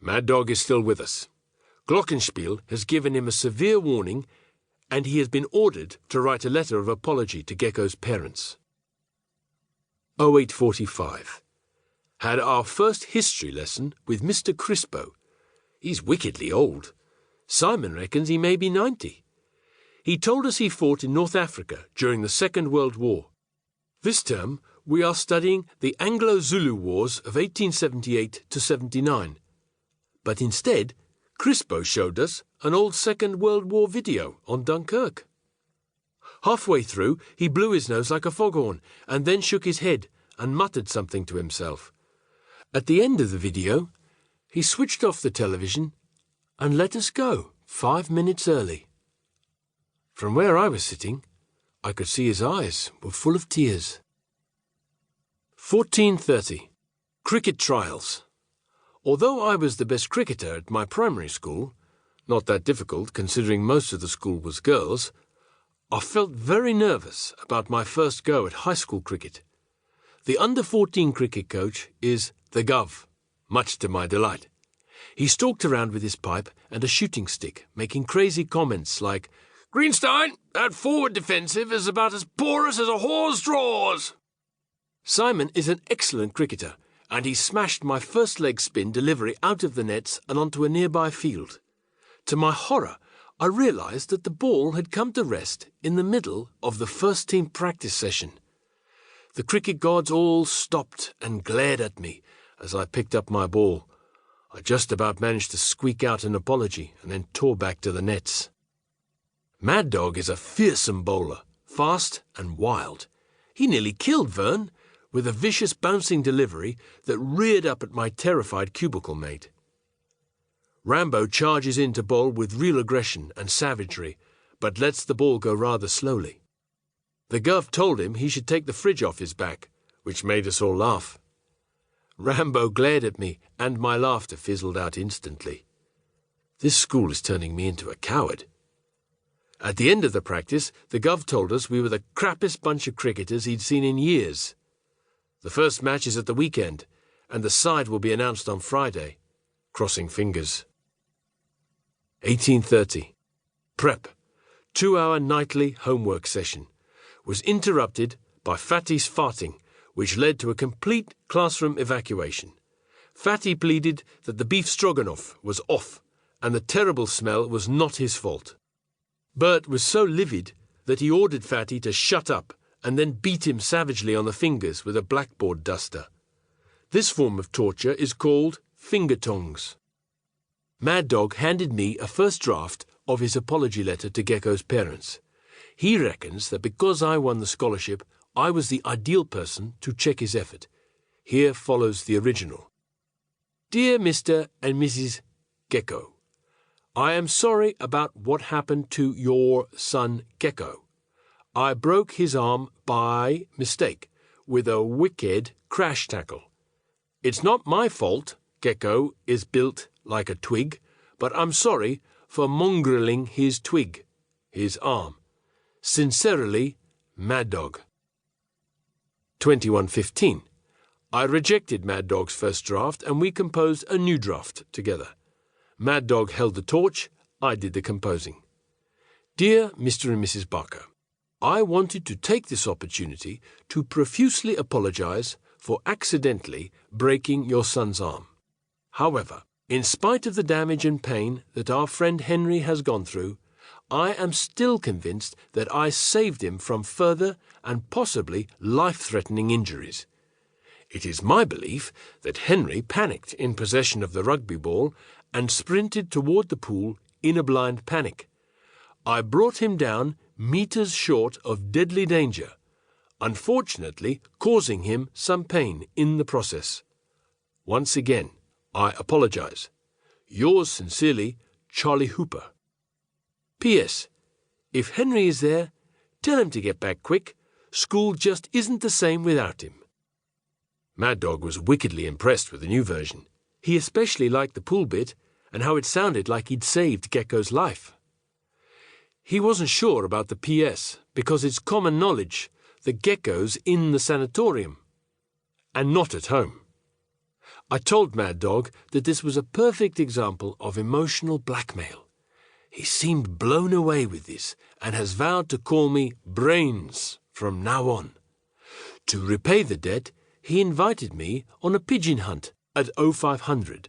Mad Dog is still with us. Glockenspiel has given him a severe warning, and he has been ordered to write a letter of apology to Gecko's parents. 0845. Had our first history lesson with Mr. Crispo. He's wickedly old. Simon reckons he may be 90. He told us he fought in North Africa during the Second World War. This term, we are studying the Anglo-Zulu Wars of 1878 to 79. But instead, Crispo showed us an old Second World War video on Dunkirk. Halfway through, he blew his nose like a foghorn and then shook his head and muttered something to himself. At the end of the video, he switched off the television and let us go 5 minutes early. From where I was sitting, I could see his eyes were full of tears. 14:30. Cricket trials. Although I was the best cricketer at my primary school, not that difficult considering most of the school was girls, I felt very nervous about my first go at high school cricket. The under-14 cricket coach is the Gov, much to my delight. He stalked around with his pipe and a shooting stick, making crazy comments like, "Greenstein, that forward defensive is about as porous as a whore's drawers." Simon is an excellent cricketer, and he smashed my first leg spin delivery out of the nets and onto a nearby field. To my horror, I realised that the ball had come to rest in the middle of the first-team practice session. The cricket gods all stopped and glared at me as I picked up my ball. I just about managed to squeak out an apology and then tore back to the nets. Mad Dog is a fearsome bowler, fast and wild. He nearly killed Vern with a vicious bouncing delivery that reared up at my terrified cubicle mate. Rambo charges in to bowl with real aggression and savagery, but lets the ball go rather slowly. The Gov told him he should take the fridge off his back, which made us all laugh. Rambo glared at me, and my laughter fizzled out instantly. This school is turning me into a coward. At the end of the practice, the Gov told us we were the crappiest bunch of cricketers he'd seen in years. The first match is at the weekend, and the side will be announced on Friday. Crossing fingers. 18:30. Prep. 2-hour nightly homework session. Was interrupted by Fatty's farting, which led to a complete classroom evacuation. Fatty pleaded that the beef stroganoff was off, and the terrible smell was not his fault. Bert was so livid that he ordered Fatty to shut up and then beat him savagely on the fingers with a blackboard duster. This form of torture is called finger tongs. Mad Dog handed me a first draft of his apology letter to Gecko's parents. He reckons that because I won the scholarship, I was the ideal person to check his effort. Here follows the original. Dear Mr. and Mrs. Gecko, I am sorry about what happened to your son Gecko. I broke his arm by mistake with a wicked crash tackle. It's not my fault Gecko is built like a twig, but I'm sorry for mongrelling his twig, his arm. Sincerely, Mad Dog. 21:15. I rejected Mad Dog's first draft and we composed a new draft together. Mad Dog held the torch, I did the composing. Dear Mr. and Mrs. Barker, I wanted to take this opportunity to profusely apologize for accidentally breaking your son's arm. However, in spite of the damage and pain that our friend Henry has gone through, I am still convinced that I saved him from further and possibly life-threatening injuries. It is my belief that Henry panicked in possession of the rugby ball and sprinted toward the pool in a blind panic. I brought him down meters short of deadly danger, unfortunately causing him some pain in the process. Once again, I apologize. Yours sincerely, Charlie Hooper. P.S. If Henry is there, tell him to get back quick. School just isn't the same without him. Mad Dog was wickedly impressed with the new version. He especially liked the pool bit and how it sounded like he'd saved Gecko's life. He wasn't sure about the P.S. because it's common knowledge that Gecko's in the sanatorium and not at home. I told Mad Dog that this was a perfect example of emotional blackmail. He seemed blown away with this and has vowed to call me Brains from now on. To repay the debt, he invited me on a pigeon hunt at 0500.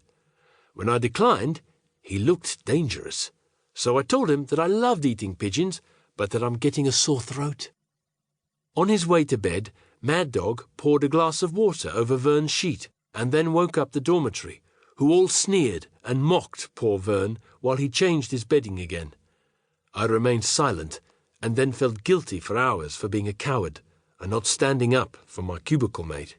When I declined, he looked dangerous, so I told him that I loved eating pigeons, but that I'm getting a sore throat. On his way to bed, Mad Dog poured a glass of water over Vern's sheet and then woke up the dormitory, who all sneered and mocked poor Vern while he changed his bedding again. I remained silent and then felt guilty for hours for being a coward and not standing up for my cubicle mate.